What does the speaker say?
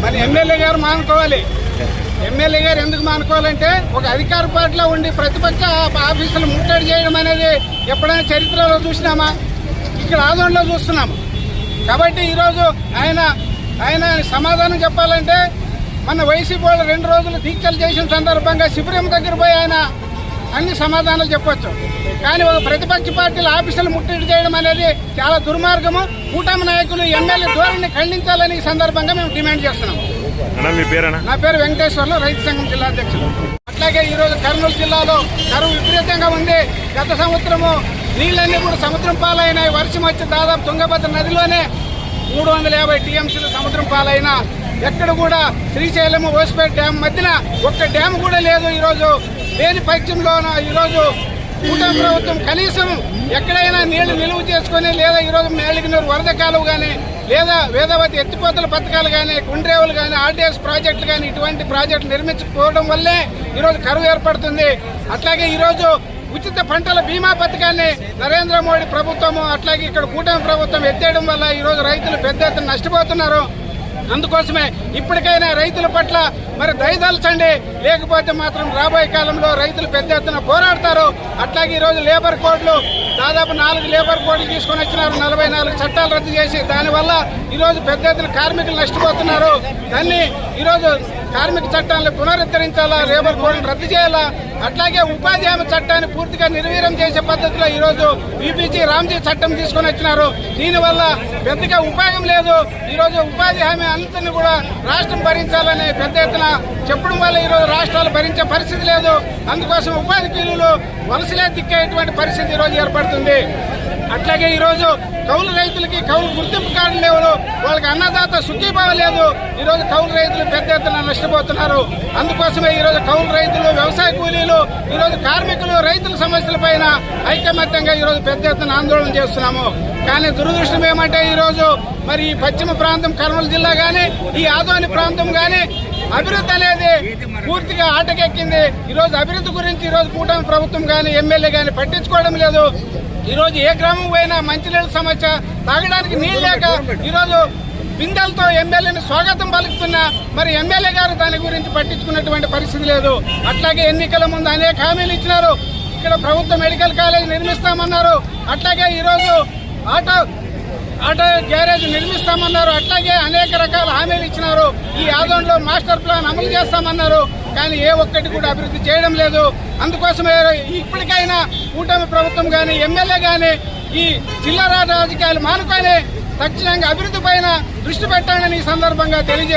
అని ఎమ్మెల్యే గారు మానుకోవాలి. ఎమ్మెల్యే గారు ఎందుకు మానుకోవాలంటే ఒక అధికార పార్టీలో ఉండి ప్రతిపక్ష ఆఫీసులు ముట్టడి చేయడం అనేది ఎప్పుడైనా చరిత్రలో చూసినామా? ఇక్కడ ఆదోళనలో చూస్తున్నాము. కాబట్టి ఈరోజు ఆయన సమాధానం చెప్పాలంటే మన వైసీపీ వాళ్ళు 2 రోజులు దీక్షలు చేసిన సందర్భంగా శిబిరం దగ్గర పోయి ఆయన అన్ని సమాధానాలు చెప్పొచ్చు. కానీ ఒక ప్రతిపక్ష పార్టీల ఆఫీసులు ముట్టడి చేయడం అనేది చాలా దుర్మార్గము. కూటమి నాయకులు ఎమ్మెల్యే ధోరణిని ఖండించాలని ఈ సందర్భంగా మేము డిమాండ్ చేస్తున్నాము. నా పేరు వెంకటేశ్వర్లు, రైతు సంఘం జిల్లా అధ్యక్షులు. అట్లాగే ఈరోజు కర్నూలు జిల్లాలో కరువు విపరీతంగా ఉంది. గత సంవత్సరము నీళ్ళన్నీ కూడా సముద్రం పాలైనాయి. వర్షం వచ్చి దాదాపు తుంగభద్ర నదిలోనే 350 టీఎంసీలు సముద్రం పాలైనా ఎక్కడ కూడా శ్రీశైలం ఓసిపేట డ్యామ్ మధ్యన ఒక్క డ్యామ్ కూడా లేదు. ఈరోజు లేని పక్షంలోన ఈరోజు కూటమి ప్రభుత్వం కనీసం ఎక్కడైనా నీళ్లు నిలువ చేసుకుని లేదా ఈరోజు మేళగినూరు వరద కాలువ కానీ లేదా వేదవతి ఎత్తిపోతల పథకాలు కానీ గుండ్రేవులు కానీ ఆర్డీఎస్ ప్రాజెక్టులు కానీ ఇటువంటి ప్రాజెక్టులు నిర్మించకపోవడం వల్లే ఈరోజు కరువు ఏర్పడుతుంది. అట్లాగే ఈరోజు ఉచిత పంటల బీమా పథకాన్ని నరేంద్ర మోడీ ప్రభుత్వము అట్లాగే ఇక్కడ కూటమి ప్రభుత్వం ఎత్తేయడం వల్ల ఈరోజు రైతులు పెద్ద ఎత్తున నష్టపోతున్నారు. అందుకోసమే ఇప్పటికైనా రైతుల పట్ల మరి దయదలచండి, లేకపోతే మాత్రం రాబోయే కాలంలో రైతులు పెద్ద ఎత్తున పోరాడతారు. అట్లాగే ఈరోజు లేబర్ కోడ్లు దాదాపు 4 లేబర్ కోడ్లు తీసుకొని వచ్చినారు. 44 చట్టాలు రద్దు చేసి దానివల్ల ఈరోజు పెద్ద ఎత్తున కార్మికులు నష్టపోతున్నారు. దాన్ని ఈరోజు కార్మిక చట్టాలను పునరుద్ధరించాలా, లేబర్ కోడ్లను రద్దు చేయాలా. అట్లాగే ఉపాధి హామీ చట్టాన్ని పూర్తిగా నిర్వీర్యం చేసే పద్ధతిలో ఈరోజు బీపీజీ రామ్జీ చట్టం తీసుకొని వచ్చినారు. దీనివల్ల పెద్దగా ఉపయోగం లేదు. ఈరోజు ఉపాధి హామీ అంతని కూడా రాష్ట్రం భరించాలని పెద్ద ఎత్తున చెప్పడం వల్ల ఈరోజు రాష్ట్రాలు భరించే పరిస్థితి లేదు. అందుకోసం ఉపాధి కూలీలు వలసలే దిక్కేటువంటి పరిస్థితి ఈరోజు ఏర్పడుతుంది. అట్లాగే ఈరోజు కౌలు రైతులకి కౌలు గుర్తింపు కార్డు లేవు, వాళ్ళకి అన్నదాత సుఖీభావం లేదు. ఈరోజు కౌలు రైతులు పెద్ద ఎత్తున నష్టపోతున్నారు. అందుకోసమే ఈరోజు కౌలు రైతులు, వ్యవసాయ కూలీలు, ఈరోజు కార్మికులు, రైతుల సమస్యలపైన ఐకమత్యంగా ఈరోజు పెద్ద ఎత్తున ఆందోళన చేస్తున్నాము. కానీ దురదృష్టం ఏమంటే ఈరోజు మరి ఈ పశ్చిమ ప్రాంతం కర్నూలు జిల్లా కానీ ఈ ఆదోని ప్రాంతం కానీ అభివృద్ధి అనేది పూర్తిగా ఆటకెక్కింది. ఈరోజు అభివృద్ధి గురించి ఈరోజు కూటమి ప్రభుత్వం కానీ ఎమ్మెల్యే కానీ పట్టించుకోవడం లేదు. ఈరోజు ఏ గ్రామం పోయినా మంచినీళ్ళ సమస్య, తాగడానికి నీళ్ళు లేక ఈరోజు బిందెలతో ఎమ్మెల్యేని స్వాగతం పలుకుతున్నా మరి ఎమ్మెల్యే గారు దాని గురించి పట్టించుకున్నటువంటి పరిస్థితి లేదు. అట్లాగే ఎన్నికల ముందు అనేక హామీలు ఇచ్చినారు. ఇక్కడ ప్రభుత్వ మెడికల్ కాలేజ్ నిర్మిస్తామన్నారు. అట్లాగే ఈరోజు ఆటో గ్యారేజ్ నిర్మిస్తామన్నారు. అట్లాగే అనేక రకాల హామీలు ఇచ్చినారు. ఈ ఆదోళనలో మాస్టర్ ప్లాన్ అమలు చేస్తామన్నారు. కానీ ఏ ఒక్కటి కూడా అభివృద్ధి చేయడం లేదు. అందుకోసమే ఇప్పటికైనా కూటమి ప్రభుత్వం కానీ ఎమ్మెల్యే కానీ ఈ జిల్లా రాజకీయాలు మానుకొని తక్షణంగా అభివృద్ధి పైన దృష్టి పెట్టాలని ఈ సందర్భంగా తెలియజేస్తారు.